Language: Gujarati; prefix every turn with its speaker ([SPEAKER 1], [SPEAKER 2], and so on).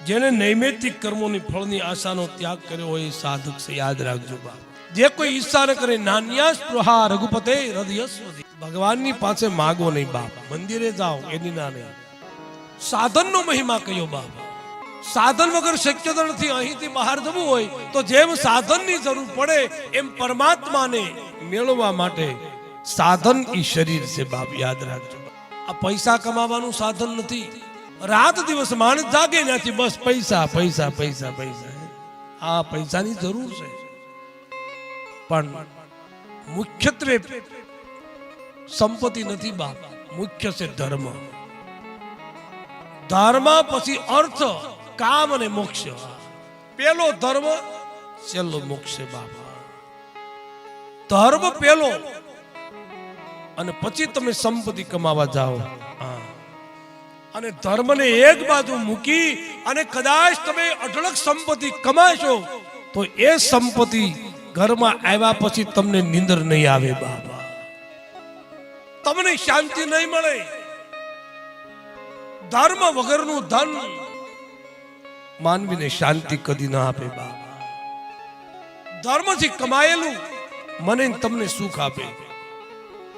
[SPEAKER 1] જેને નૈમિત્તિક કર્મોની ફળની આશાનો ત્યાગ કર્યો હોય એ સાધક છે, યાદ રાખજો બાપ. જે કોઈ ઈચ્છા ન કરે નાન્યા સ્પૃહા રઘુપતે હૃદયસ્વદી. ભગવાનની પાસે માગો નહીં બાપ, મંદિરે જાઓ એની ના નહીં. સાધનનો મહિમા કયો બાપ. સાધન વગર શક્ય નથી. અહીંથી બહાર જવું હોય તો જેમ સાધનની જરૂર પડે એમ પરમાત્માને મેળવવા માટે સાધન ઈ શરીર છે બાપ, યાદ રાખજો. આ પૈસા કમાવાનું સાધન નથી. રાત દિવસ માણસ જાગે ત્યાંથી બસ પૈસા પૈસા પૈસા પૈસા. આ પૈસાની જરૂર છે, પણ મુખ્યત્વે સંપત્તિ નથી બાપ. મુખ્ય છે ધર્મ. ધર્મ પછી અર્થ, કામ અને મોક્ષ. પેલો ધર્મ, છેલ્લો મોક્ષ બાપા. ધર્મ પેલો અને પછી તમે સંપત્તિ કમાવા જાઓ. અને ધર્મને એક બાજુ મૂકી અને કદાચ તમે અઢળક સંપત્તિ કમાશો તો એ સંપત્તિ ઘરમાં આવ્યા પછી તમને નીંદર નહીં આવે બાપા. તમને શાંતિ નહીં મળે. ધર્મ વગરનું ધન માનવીને શાંતિ કદી ના આપે બાપા. ધર્મથી કમાયેલું મને તમને સુખ આપે.